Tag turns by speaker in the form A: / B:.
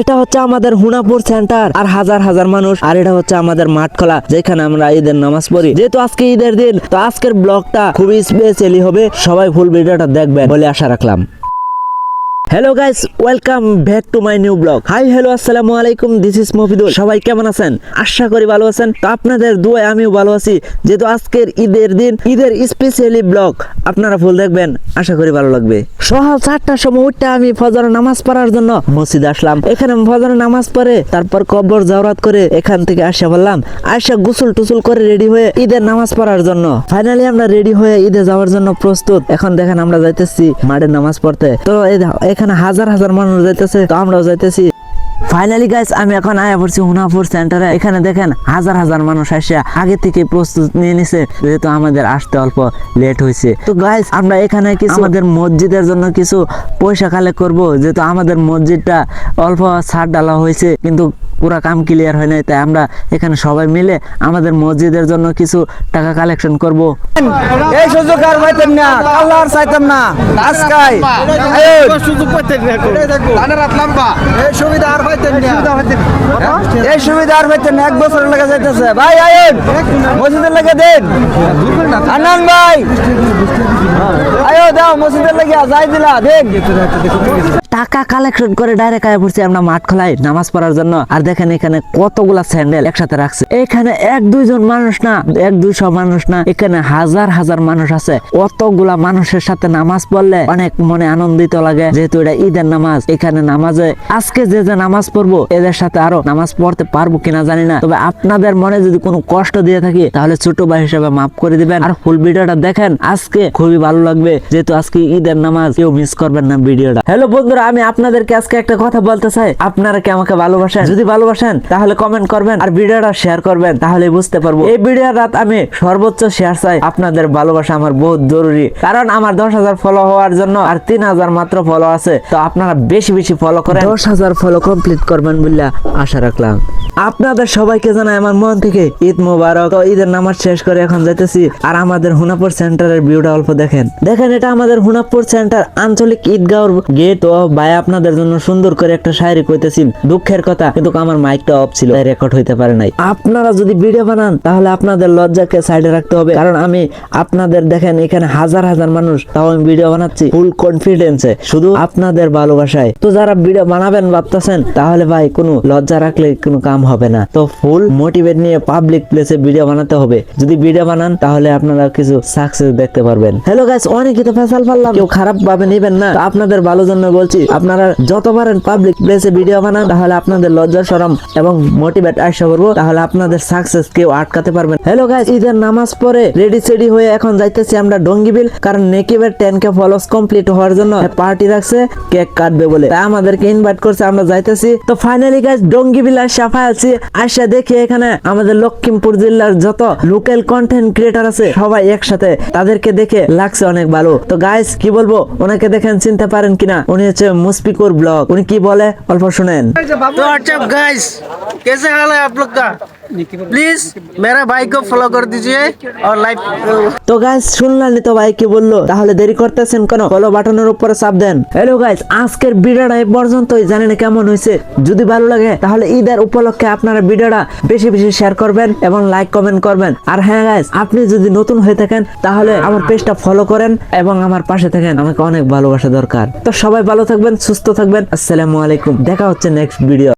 A: এটা হচ্ছে আমাদের হুনাপুর সেন্টার আর হাজার হাজার মানুষ, আর এটা হচ্ছে আমাদের মাঠখোলা যেখানে আমরা ঈদের নামাজ পড়ি। যেহেতু আজকে ঈদের দিন, তো আজকের ব্লগটা খুবই স্পেশালি হবে, সবাই ফুল ভিডিওটা দেখবেন বলে আশা রাখলাম। Hello guys, welcome back to my new blog. Hi hello, আসসালামু আলাইকুম, দিস ইজ মফিদুল। সবাই কেমন আছেন? আশা করি ভালো আছেন। তো আপনাদের দুয়ায় আমিও ভালো আছি। যেহেতু আজকের ঈদের দিন, ঈদের স্পেশালি ব্লগ আপনারা ফুল দেখবেন, আশা করি ভালো লাগবে। সকাল 4টার সময় উঠতে আমি ফজরের নামাজ পড়ার জন্য মসজিদে আসলাম। এখানে ফজরের নামাজ পড়ে তারপর কবর জাওরাত করে এখান থেকে আসা বললাম, আসা গোসল টুসুল করে রেডি হয়ে ঈদের নামাজ পড়ার জন্য। ফাইনালি আমরা রেডি হয়ে ঈদে যাওয়ার জন্য প্রস্তুত। এখন দেখেন আমরা যাইতেছি মাঠে নামাজ পড়তে। তো এখানে হাজার হাজার মানুষ যাইতেছে, তো আমরাও যাইতেছি। ফাইনালি গাইস, আমি এখন আয়া পড়ছি হুনাপুর সেন্টারে। এখানে দেখেন হাজার হাজার মানুষ আসে আগে থেকে প্রস্তুত নিয়ে নিছে, যেহেতু আমাদের আসতে অল্প লেট হয়েছে। তো গাইস, আমরা এখানে কিছু আমাদের মসজিদের জন্য কিছু পয়সা কালেক্ট করব, যেহেতু আমাদের মসজিদটা অল্প ছাড় ডালা হয়েছে কিন্তু পুরা কাম ক্লিয়ার হয় নাই। তাই আমরা এখানে সবাই মিলে আমাদের মসজিদের জন্য কিছু টাকা কালেকশন করব।
B: এই সুযোগ আর পাইতেন না, আল্লাহর চাইতাম না আজকাই এই সুযোগ পাইতেন না, আনার লম্বা এই সুবিধা আর পাইতেন না, এই সুবিধা আর পাইতেন না। 1 বছর লাগা যাইতেছে ভাই, আইন মসজিদের লাগা দেন আনান ভাই, আয়ো দাও মসজিদের লাগা যাই দিলা দেন।
A: টাকা কালেকশন করে ডাইরেক্ট আয়া পড়ছি আমরা মাঠ খোলায় নামাজ পড়ার জন্য। আর দেখেন এখানে কতগুলা স্যান্ডেল একসাথে রাখছে। এখানে 1-2 মানুষ না, 100-200 মানুষ না, এখানে হাজার হাজার মানুষ আছে। অতগুলা মানুষের সাথে নামাজ পড়লে অনেক মনে আনন্দিত লাগে, যেহেতু এটা ঈদের নামাজ। এখানে নামাজে আজকে যে নামাজ পড়বো এদের সাথে আরো নামাজ পড়তে পারবো কিনা জানি না, তবে আপনাদের মনে যদি কোনো কষ্ট দিয়ে থাকি তাহলে ছোট ভাই হিসেবে মাফ করে দিবেন। আর ফুল ভিডিওটা দেখেন, আজকে খুবই ভালো লাগবে, যেহেতু আজকে ঈদের নামাজ, কেউ মিস করবেন না ভিডিওটা। হ্যালো বন্ধুরা, আমি আপনাদেরকে আজকে একটা কথা বলতে চাই। আপনারা কি আমাকে ভালোবাসেন? যদি ভালোবাসেন তাহলে কমেন্ট করবেন আর ভিডিওটা শেয়ার করবেন, তাহলে বুঝতে পারবো। এই ভিডিওর রাত আমি সর্বোচ্চ শেয়ার চাই। আপনাদের ভালোবাসা আমার বহুত জরুরি, কারণ আমার 10,000 ফলো হওয়ার জন্য আর 3,000 মাত্র ফলো আছে। তো আপনারা বেশি বেশি ফলো করেন, 10,000 ফলো কমপ্লিট করবেন বলে আশা রাখলাম। আপনাদের সবাইকে জানাই আমার মন থেকে ঈদ মোবারক। তো ঈদের নামাজ শেষ করে এখন যাইতেছি। আর আমাদের হুনাপুর সেন্টারের ভিউটা অল্প দেখেন। এটা আমাদের হুনাপুর সেন্টার আঞ্চলিক ঈদগাঁওর গেট। তো ভাই আপনাদের জন্য সুন্দর করে একটা শায়রি কইতেছি। দুঃখের কথা, কিন্তু আমার মাইকটা অফ ছিল, তাই রেকর্ড হইতে পারে নাই। আপনারা যদি ভিডিও বানান তাহলে আপনাদের লজ্জাকে সাইডে রাখতে হবে, কারণ আমি আপনাদের দেখেন এখানে হাজার হাজার মানুষ, তাও আমি ভিডিও বানাচ্ছি ফুল কনফিডেন্সে, শুধু আপনাদের ভালোবাসায়। তো যারা ভিডিও বানাবেন ভাবতেছেন, তাহলে ভাই কোনো লজ্জা রাখলে কোনো কাম হবে না। তো ফুল মোটিভেট নিয়ে পাবলিক প্লেসে ভিডিও বানাতে হবে। যদি ভিডিও বানান তাহলে আপনারা কিছু সাকসেস দেখতে পারবেন। হ্যালো গাইস, অনেকই তো ফেসাল পারলাম, কেউ খারাপ ভাবে নেবেন না। আপনাদের ভালোর জন্য বলছি, আপনারা যত পারেন পাবলিক প্লেসে ভিডিও বানান, তাহলে আপনাদের লজ্জা শরম এবং মোটিভেট আশা করবো, তাহলে আপনাদের সাকসেস কেউ আটকাতে পারবেন। হ্যালো গাইস, ঈদের নামাজ পড়ে রেডি সেডি হয়ে এখন যাইতেছি আমরা ডঙ্গিবিল, কারণ নেকিবের 10K ফলোস কমপ্লিট হওয়ার জন্য পার্টি রাখছে, কেক কাটবে বলে, তাই আমাদেরকে ইনভাইট করছে, আমরা যাইতেছি। তো ফাইনালি গাইস ডঙ্গিবিল সাফা আছি, আসা দেখি এখানে আমাদের লক্ষ্মীমপুর জেলার যত লোকাল কন্টেন্ট ক্রিয়েটর আছে সবাই একসাথে, তাদেরকে দেখে লাগছে অনেক ভালো। তো গাইস কি বলবো, ওনাকে দেখেন চিনতে পারেন কিনা, উনি হচ্ছে মুশফিকুর ব্লগ। উনি কি বলে অল্প শুনেন।
C: तो व्हाट्सअप गाइस, कैसे हाल है आप लोग का? प्लीज मेरा भाई को फॉलो कर दीजिए और लाइक।
A: তো গাইস শুনলেন তো ভাই কি বললো, তাহলে দেরি করতেছেন কেন, ফলো বাটনের উপরে চাপ দেন। হ্যালো গাইস, আজকের ভিডিওটা এই পর্যন্তই। জানি না কেমন হয়েছে, যদি ভালো লাগে তাহলে ঈদের উপলক্ষে আপনারা ভিডিওটা বেশি বেশি শেয়ার করবেন এবং লাইক কমেন্ট করবেন। আর হ্যাঁ গাইস, আপনি যদি নতুন হয়ে থাকেন তাহলে আমার পেজটা ফলো করেন এবং আমার পাশে থাকেন, আমাকে অনেক ভালোবাসা দরকার। তো সবাই ভালো থাকবেন, সুস্থ থাকবেন। আসসালামু আলাইকুম, দেখা হচ্ছে নেক্সট ভিডিও।